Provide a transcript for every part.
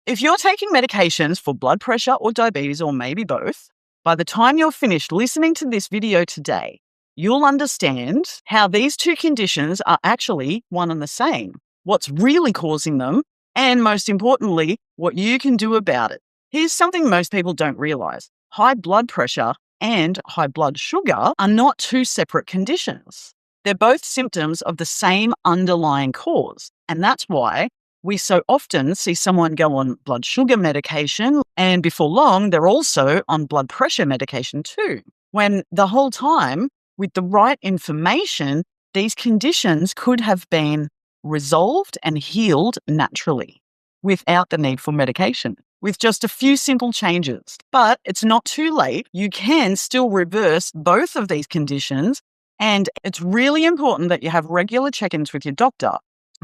If you're taking medications for blood pressure or diabetes or maybe both, by the time you're finished listening to this video today, you'll understand how these two conditions are actually one and the same, what's really causing them, and most importantly, what you can do about it. Here's something most people don't realize. High blood pressure and high blood sugar are not two separate conditions. They're both symptoms of the same underlying cause. And that's why we so often see someone go on blood sugar medication, and before long, they're also on blood pressure medication too. When the whole time, with the right information, these conditions could have been resolved and healed naturally without the need for medication, with just a few simple changes. But it's not too late. You can still reverse both of these conditions, and it's really important that you have regular check-ins with your doctor,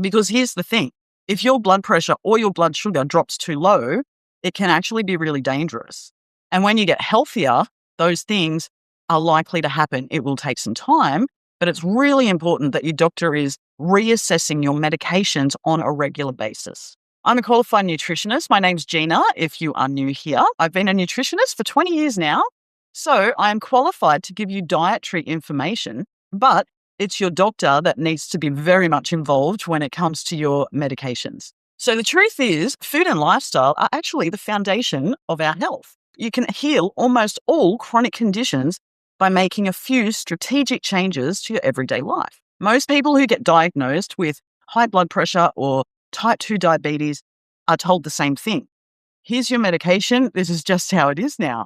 because here's the thing. If your blood pressure or your blood sugar drops too low, it can actually be really dangerous. And when you get healthier, those things are likely to happen. It will take some time, but it's really important that your doctor is reassessing your medications on a regular basis. I'm a qualified nutritionist. My name's Gina, if you are new here. I've been a nutritionist for 20 years now, so I am qualified to give you dietary information, but it's your doctor that needs to be very much involved when it comes to your medications. So the truth is, food and lifestyle are actually the foundation of our health. You can heal almost all chronic conditions by making a few strategic changes to your everyday life. Most people who get diagnosed with high blood pressure or type 2 diabetes are told the same thing. Here's your medication. This is just how it is now.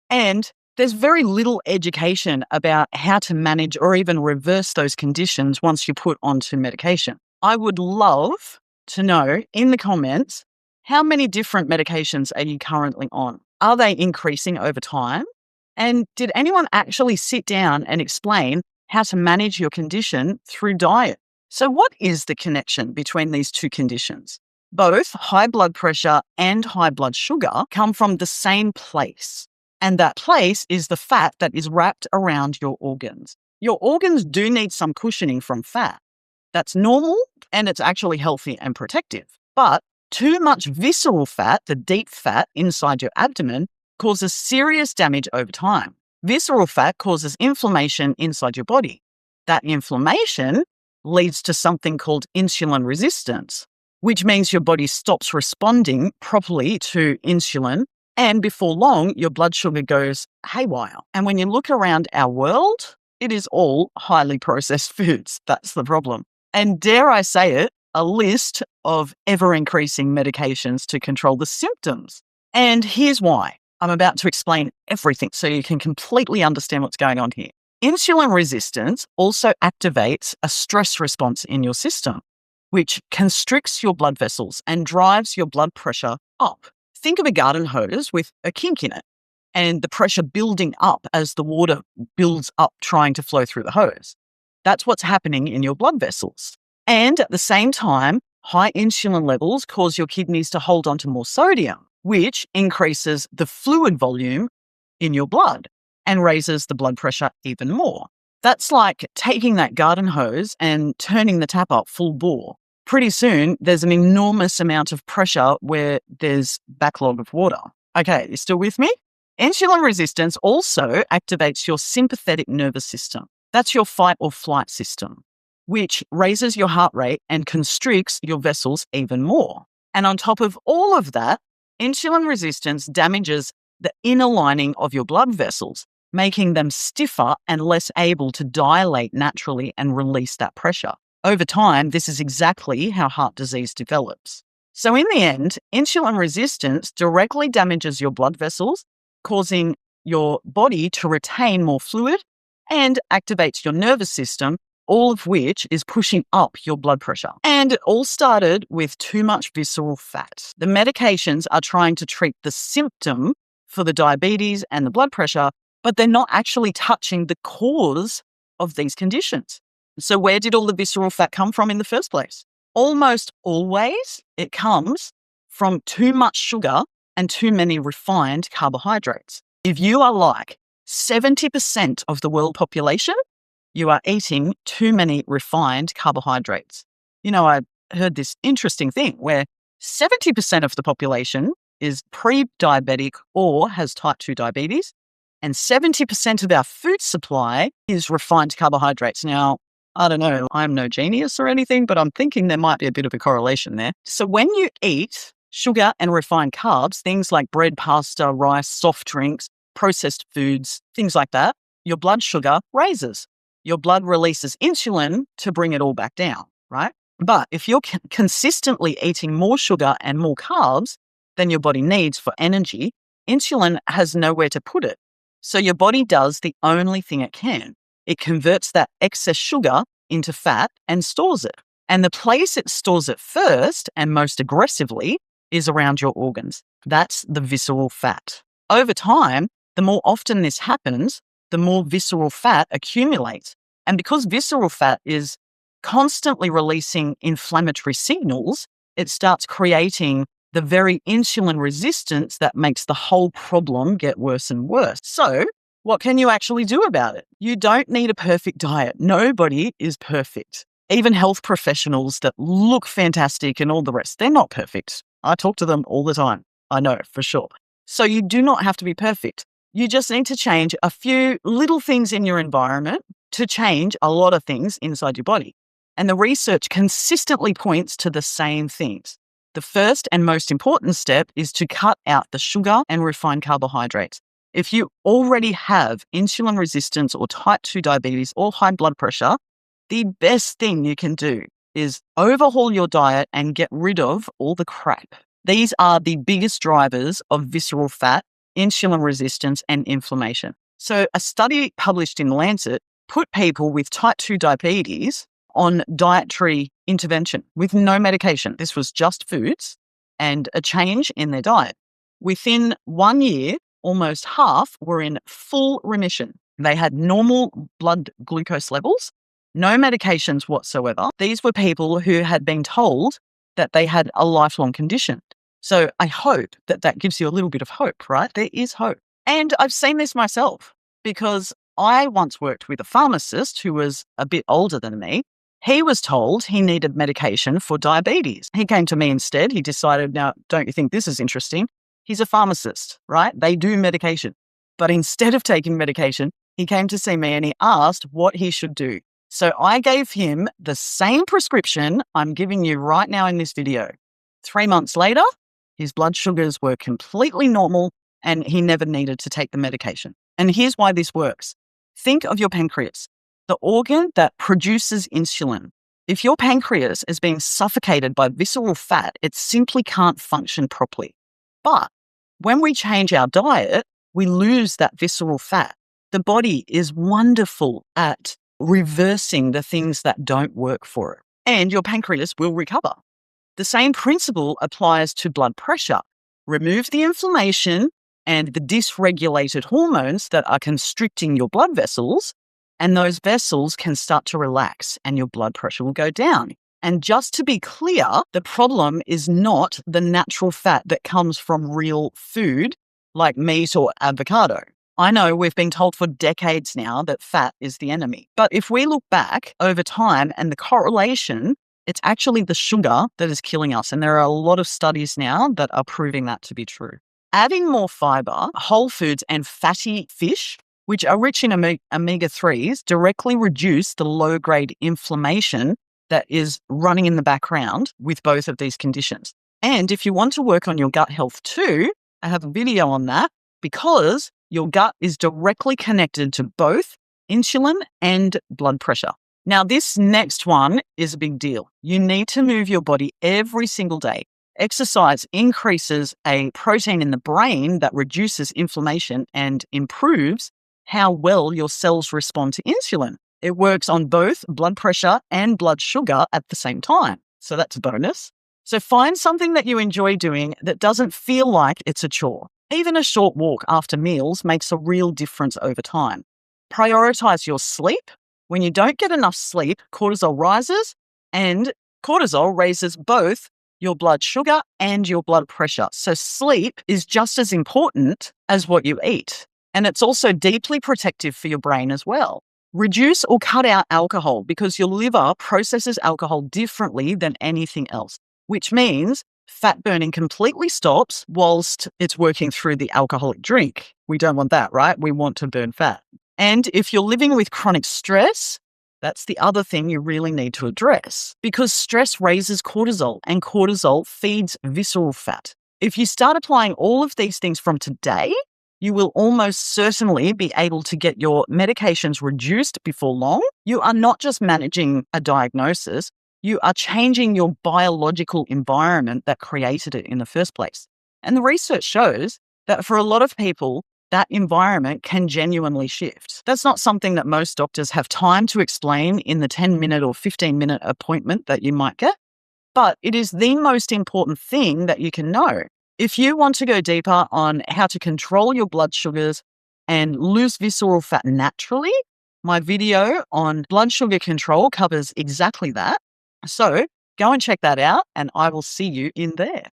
And there's very little education about how to manage or even reverse those conditions once you're put onto medication. I would love to know in the comments, how many different medications are you currently on? Are they increasing over time? And did anyone actually sit down and explain how to manage your condition through diet? So what is the connection between these two conditions? Both high blood pressure and high blood sugar come from the same place. And that place is the fat that is wrapped around your organs. Your organs do need some cushioning from fat. That's normal, and it's actually healthy and protective. But too much visceral fat, the deep fat inside your abdomen, causes serious damage over time. Visceral fat causes inflammation inside your body. That inflammation leads to something called insulin resistance, which means your body stops responding properly to insulin. And before long, your blood sugar goes haywire. And when you look around our world, it is all highly processed foods. That's the problem. And dare I say it, a list of ever-increasing medications to control the symptoms. And here's why. I'm about to explain everything so you can completely understand what's going on here. Insulin resistance also activates a stress response in your system, which constricts your blood vessels and drives your blood pressure up. Think of a garden hose with a kink in it and the pressure building up as the water builds up trying to flow through the hose. That's what's happening in your blood vessels. And at the same time, high insulin levels cause your kidneys to hold on to more sodium, which increases the fluid volume in your blood and raises the blood pressure even more. That's like taking that garden hose and turning the tap up full bore. Pretty soon, there's an enormous amount of pressure where there's backlog of water. Okay, you still with me? Insulin resistance also activates your sympathetic nervous system. That's your fight or flight system, which raises your heart rate and constricts your vessels even more. And on top of all of that, insulin resistance damages the inner lining of your blood vessels, making them stiffer and less able to dilate naturally and release that pressure. Over time, this is exactly how heart disease develops. So in the end, insulin resistance directly damages your blood vessels, causing your body to retain more fluid and activates your nervous system, all of which is pushing up your blood pressure. And it all started with too much visceral fat. The medications are trying to treat the symptom for the diabetes and the blood pressure, but they're not actually touching the cause of these conditions. So where did all the visceral fat come from in the first place? Almost always it comes from too much sugar and too many refined carbohydrates. If you are like 70% of the world population, you are eating too many refined carbohydrates. You know, I heard this interesting thing where 70% of the population is pre-diabetic or has type 2 diabetes, and 70% of our food supply is refined carbohydrates. Now, I don't know, I'm no genius or anything, but I'm thinking there might be a bit of a correlation there. So when you eat sugar and refined carbs, things like bread, pasta, rice, soft drinks, processed foods, things like that, your blood sugar raises. Your blood releases insulin to bring it all back down, right? But if you're consistently eating more sugar and more carbs than your body needs for energy, insulin has nowhere to put it. So your body does the only thing it can. It converts that excess sugar into fat and stores it. And the place it stores it first and most aggressively is around your organs. That's the visceral fat. Over time, the more often this happens, the more visceral fat accumulates. And because visceral fat is constantly releasing inflammatory signals, it starts creating the very insulin resistance that makes the whole problem get worse and worse. So, what can you actually do about it? You don't need a perfect diet. Nobody is perfect. Even health professionals that look fantastic and all the rest, they're not perfect. I talk to them all the time. I know for sure. So you do not have to be perfect. You just need to change a few little things in your environment to change a lot of things inside your body. And the research consistently points to the same things. The first and most important step is to cut out the sugar and refined carbohydrates. If you already have insulin resistance or type 2 diabetes or high blood pressure, the best thing you can do is overhaul your diet and get rid of all the crap. These are the biggest drivers of visceral fat, insulin resistance, and inflammation. So a study published in Lancet put people with type 2 diabetes on dietary intervention with no medication. This was just foods and a change in their diet. Within 1 year, almost half were in full remission. They had normal blood glucose levels, no medications whatsoever. These were people who had been told that they had a lifelong condition. So I hope that that gives you a little bit of hope, right? There is hope. And I've seen this myself because I once worked with a pharmacist who was a bit older than me. He was told he needed medication for diabetes. He came to me instead. He decided, now, don't you think this is interesting? He's a pharmacist, right? They do medication. But instead of taking medication, he came to see me and he asked what he should do. So I gave him the same prescription I'm giving you right now in this video. 3 months later, his blood sugars were completely normal and he never needed to take the medication. And here's why this works. Think of your pancreas, the organ that produces insulin. If your pancreas is being suffocated by visceral fat, it simply can't function properly. But when we change our diet, we lose that visceral fat. The body is wonderful at reversing the things that don't work for it, and your pancreas will recover. The same principle applies to blood pressure. Remove the inflammation and the dysregulated hormones that are constricting your blood vessels, and those vessels can start to relax and your blood pressure will go down. And just to be clear, the problem is not the natural fat that comes from real food like meat or avocado. I know we've been told for decades now that fat is the enemy. But if we look back over time and the correlation, it's actually the sugar that is killing us. And there are a lot of studies now that are proving that to be true. Adding more fiber, whole foods, and fatty fish, which are rich in omega-3s, directly reduce the low-grade inflammation that is running in the background with both of these conditions. And if you want to work on your gut health too, I have a video on that because your gut is directly connected to both insulin and blood pressure. Now, this next one is a big deal. You need to move your body every single day. Exercise increases a protein in the brain that reduces inflammation and improves how well your cells respond to insulin. It works on both blood pressure and blood sugar at the same time. So that's a bonus. So find something that you enjoy doing that doesn't feel like it's a chore. Even a short walk after meals makes a real difference over time. Prioritize your sleep. When you don't get enough sleep, cortisol rises, and cortisol raises both your blood sugar and your blood pressure. So sleep is just as important as what you eat. And it's also deeply protective for your brain as well. Reduce or cut out alcohol because your liver processes alcohol differently than anything else, which means fat burning completely stops whilst it's working through the alcoholic drink. We don't want that, right? We want to burn fat. And if you're living with chronic stress, that's the other thing you really need to address, because stress raises cortisol and cortisol feeds visceral fat. If you start applying all of these things from today, you will almost certainly be able to get your medications reduced before long. You are not just managing a diagnosis, you are changing your biological environment that created it in the first place. And the research shows that for a lot of people, that environment can genuinely shift. That's not something that most doctors have time to explain in the 10-minute or 15-minute appointment that you might get, but it is the most important thing that you can know. If you want to go deeper on how to control your blood sugars and lose visceral fat naturally, my video on blood sugar control covers exactly that. So go and check that out, and I will see you in there.